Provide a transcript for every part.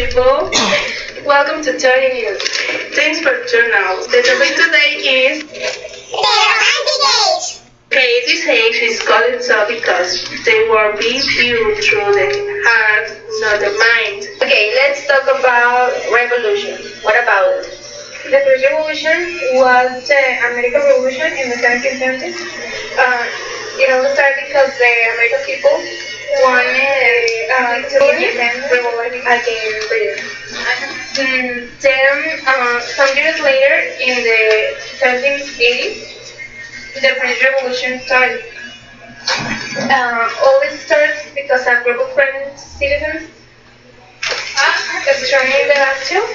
people. Welcome to 30 News. Thanks for tuning out. The topic today is The Romanticisim. okay, this age is called so because they were being viewed through the heart, not the mind. Okay, let's talk about revolution. What about it? The first revolution was the American Revolution in the 1770s. It all started because the American people wanted to revolt against Britain. Then, some years later, in the 1780s, the French Revolution started. All this starts because a group of French citizens storming the Bastille,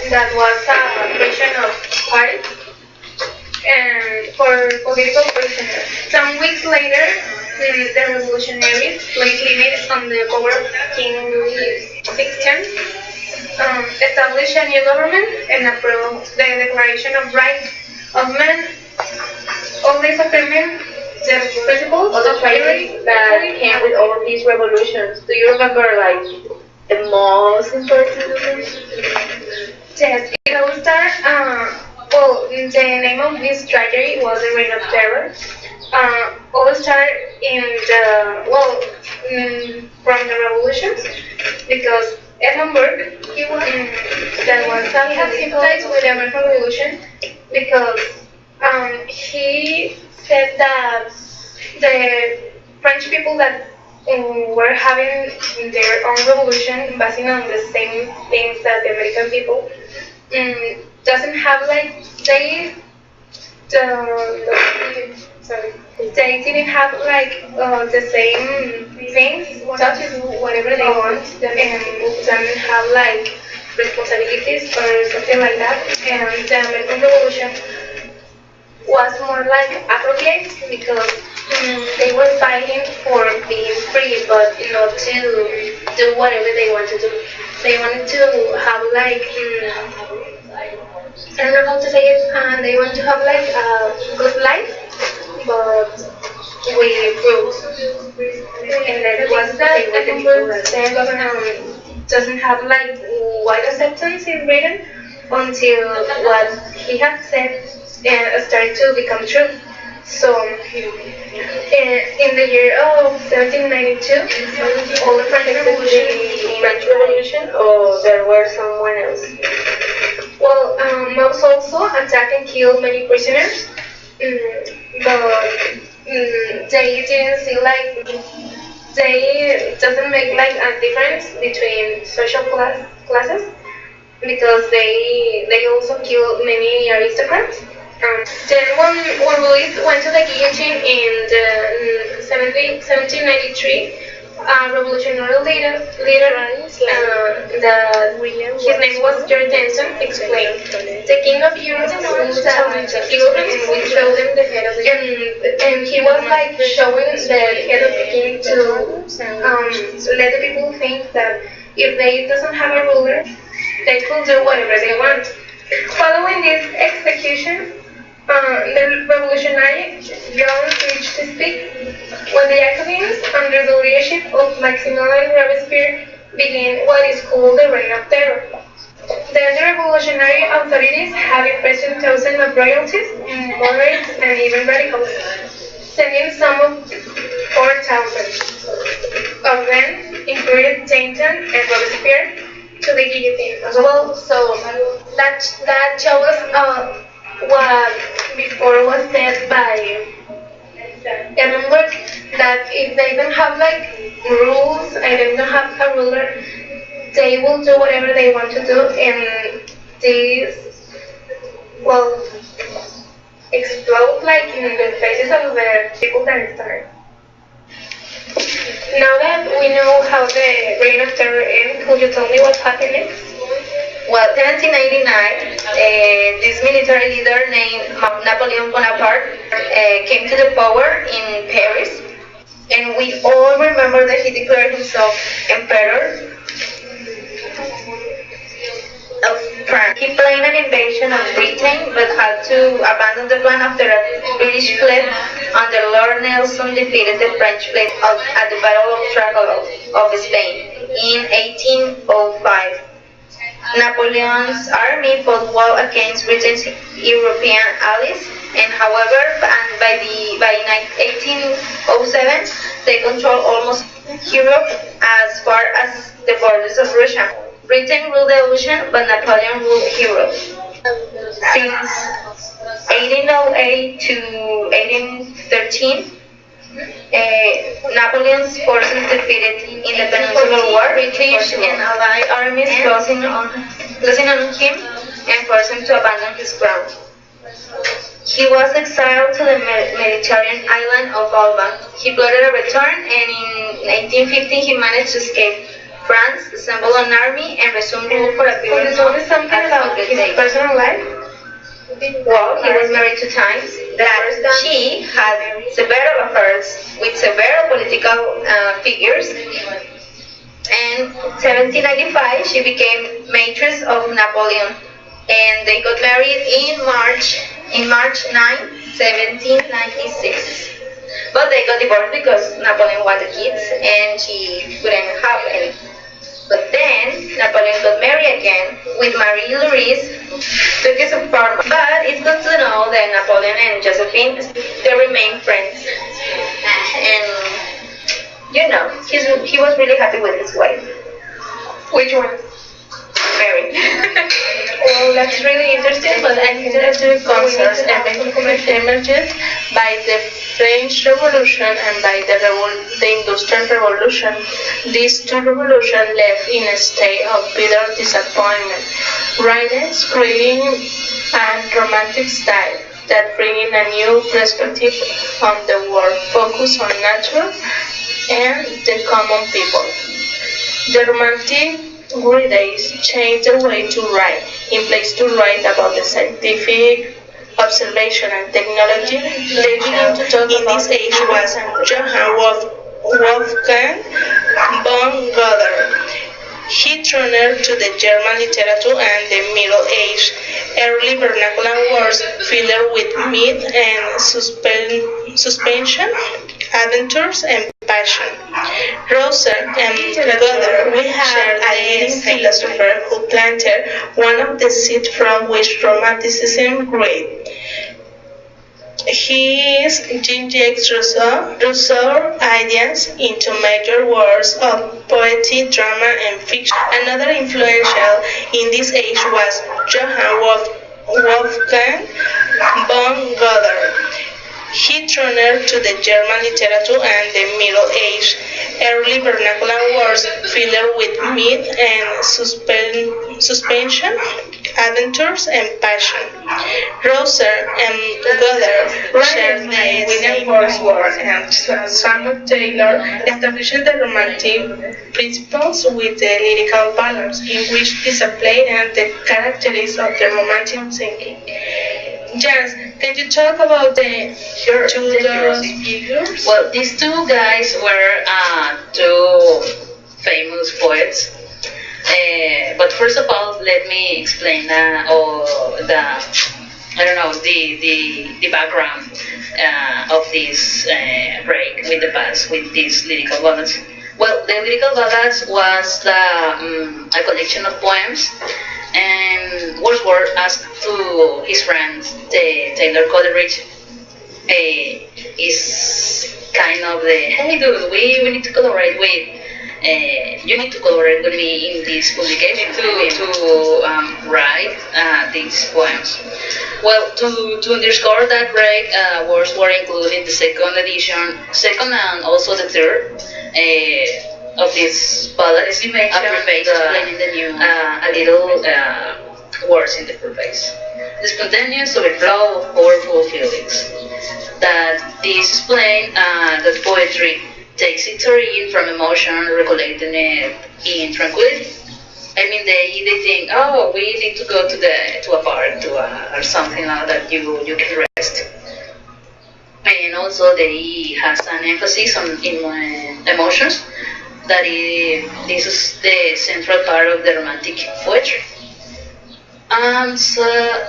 that was a prison of Paris, and for political prisoners. Some weeks later, the revolutionaries, placed limits on the power of King Louis XVI, established a new government and approved the Declaration of Rights of Man. All these affirming the principles All the of tragedies that came with all of these revolutions. Do you remember, like, the most important of them? Yes, it all started. Well, the name of this tragedy was the Reign of Terror. All started in from the revolutions because Edmund he was that was he had sympathized with the American Revolution because he said that the French people that were having their own revolution basing on the same things that the American people doesn't have like sorry, they didn't have like the same things to do whatever they want and doesn't have like responsibilities or something like that, and the American Revolution was more like appropriate because they were fighting for being free, but not to do whatever they want to do. They wanted to have like I don't know how to say it. They want to have like a good life, but with rules. And that was that the government doesn't have like wide acceptance in Britain until what he had said started to become true. So, in the year of 1792, all the French Revolution French Revolution, or there were someone else? well, Mouse also attacked and killed many prisoners, but they didn't see like they doesn't make like a difference between social classes because they also killed many aristocrats. Then when Louis went to the guillotine in the 1793, revolutionary leader that his name was George Denison explained, the king of Europe would the pilgrims would show them the head of the king, and he was like showing the head of the king to let the people think that if they doesn't have a ruler, they could do whatever they want. Following this execution, the revolutionary grounds reached its peak when the Jacobins, under the leadership of Maximilian Robespierre, began what is called the Reign of Terror. Then the revolutionary authorities had imprisoned thousands of royalties, moderates, and even radicals, sending some of 4,000 of them, including Danton and Robespierre, to the guillotine as well. So that shows us what before was said by remember that if they don't have like rules and they don't have a ruler, they will do whatever they want to do, and this will explode like in the faces of the people that start. Now that we know how the Reign of Terror ends, could you tell me what happened next? Well, 1789, this military leader named Napoleon Bonaparte came to the power in Paris, and we all remember that he declared himself emperor of France. He planned an invasion of Britain, but had to abandon the plan after a British fleet under Lord Nelson defeated the French fleet at the Battle of Trafalgar of Spain in 1805. Napoleon's army fought well against Britain's European allies, and however, by 1807, they controlled almost Europe as far as the borders of Russia. Britain ruled the ocean, but Napoleon ruled Europe. Since 1808 to 1813, Napoleon's forces defeated in the Peninsular War British and Allied armies closing on him and forced him to abandon his crown. He was exiled to the Mediterranean island of Elba. He plotted a return, and in 1850 he managed to escape France, assemble an army, and resume rule for a period of something about his personal life. Well, he was married 2 times. That she had severe affairs with severe political figures. And 1795, she became Mistress of Napoleon, and they got married in March 9, 1796. But they got divorced because Napoleon wanted kids, and she couldn't have any. But then Napoleon got married again with Marie Louise, Duchess of Parma. But it's good to know that Napoleon and Josephine, they remain friends. And you know, he was really happy with his wife. Which one? Mary. Well, that's really interesting, but an interesting concept emerged by the French Revolution and by the Industrial Revolution. These 2 revolutions left in a state of bitter disappointment. Writers creating a romantic style that bringing a new perspective on the world, focus on nature and the common people. The romantic Days changed their way to write. In place to write about the scientific observation and technology, they began to talk in this age was Johann Wolfgang von Goethe. He turned to the German literature and the Middle Age. Early vernacular words filled with myth and suspension, adventures, and passion. Rousseau and Goethe, we have a leading philosopher who planted one of the seeds from which Romanticism grew. His Jean-Jacques Rousseau ideas into major works of poetry, drama, and fiction. Another influential in this age was Johann Wolfgang von Goethe. He turned to the German literature and the Middle Age. Early vernacular words filled with myth and suspension, adventures, and passion. Rousseau and Goethe shared the winning words and Samuel Taylor established the romantic principles with the lyrical balance in which display and the characteristics of the romantic thinking. Jans, can you talk about the two figures? Well, these 2 guys were 2 famous poets. But first of all, let me explain the background of this break with the past with these lyrical ballads. Well, the lyrical ballads was a collection of poems, and Wordsworth asked to his friend Taylor Coleridge, is kind of the, hey dude, we need to collaborate with. You need to collaborate with me in this publication to write these poems. Well, to underscore that break, Wordsworth included the second and also the third of this ballad abbreviate explaining the new a little words in the purpose. The spontaneous overflow of powerful feelings. That this explain that poetry takes its origin from emotion, regulating it in tranquility. I mean, they think, oh, we need to go to a park or something like that. You can rest. And also, they has an emphasis on emotions. That this is the central part of the romantic poetry. And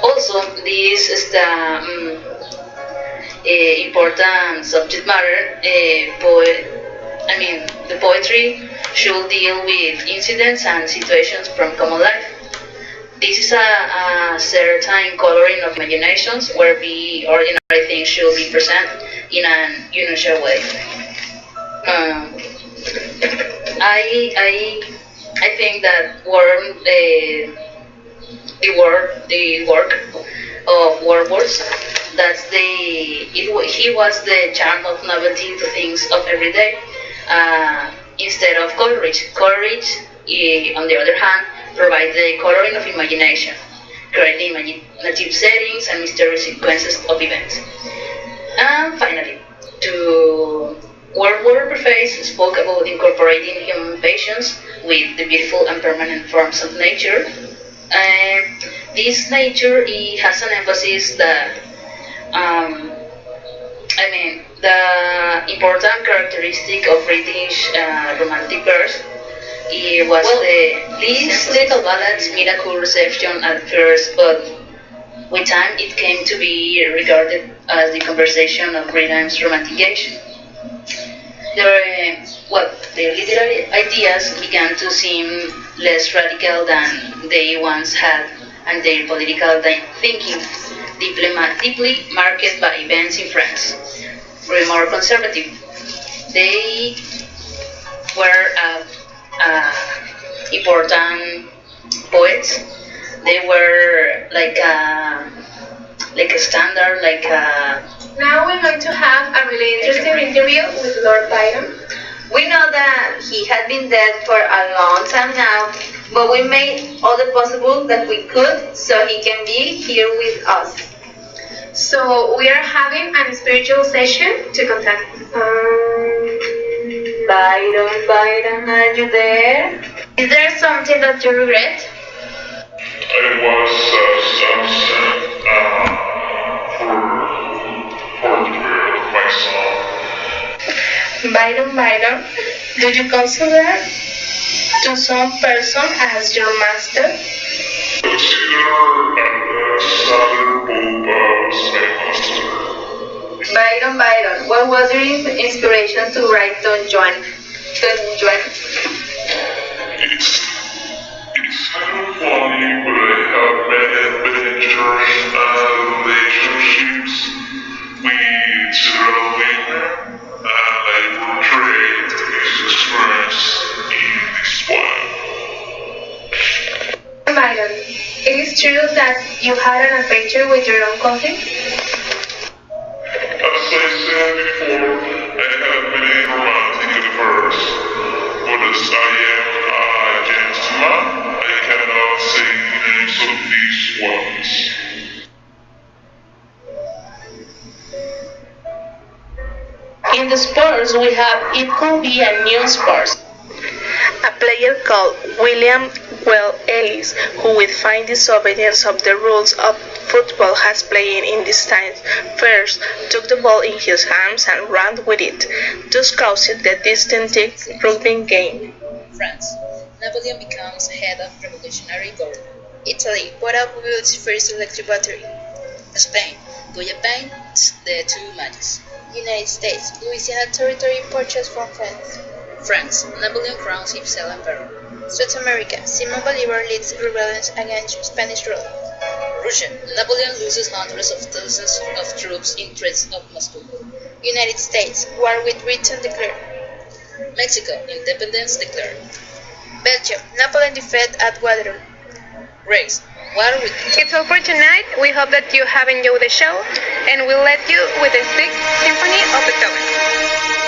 also, this is the important subject matter. The poetry should deal with incidents and situations from common life. This is a certain coloring of imaginations where the ordinary things should be present in an unusual way. Um, I think that the work of Warburg, that's he was the charm of novelty to things of every day, instead of courage. Courage, on the other hand, provides the coloring of imagination, creating imaginative settings and mysterious sequences of events. And finally, to World Preface spoke about incorporating human patience with the beautiful and permanent forms of nature. This nature has an emphasis that, the important characteristic of British romantic verse it was these little ballads made a cool reception at first, but with time it came to be regarded as the conversation of Britain's romantication. The literary ideas began to seem less radical than they once had, and their political thinking, deeply marked by events in France, were more conservative. They were important poets. They were like a standard, like a. Now we're going to have a really interesting interview with Lord Byron. We know that he had been dead for a long time now, but we made all the possible that we could so he can be here with us. So we are having a spiritual session to contact. Byron, are you there? Is there something that you regret? I was sunset for the prayer of my son. Byron, do you consider to some person as your master? Consider Alexander Pope as my master. Byron, what was your inspiration to write Don Juan? It's kind of funny, but I have many adventures and relationships with several women, and I portray this experience in this poem. Byron, it is true that you had an adventure with your own coffin? As I said before, I have many romantic affairs, but as I am a gentleman, I cannot say the names of these ones. In the sports, we have it could be a new sport. A player called William Well Ellis, who with fine disobedience of the rules of football has played in these times, first took the ball in his hands and ran with it, thus causing the distinctive rugby game. France. Napoleon becomes head of revolutionary government. Italy, Bora builds first electric battery. Spain. Goya paints the two mages. United States, Louisiana territory purchased from France. France. Napoleon crowns himself emperor. South America, Simon Bolivar leads rebellions against Spanish rule. Russia. Napoleon loses hundreds of thousands of troops in threats of Moscow. United States, war with Britain declared. Mexico. Independence declared. Belgium, Napoleon defeated at Waterloo. Greece. War with. It's all for tonight. We hope that you have enjoyed the show, and we'll let you with the 6th Symphony of Beethoven.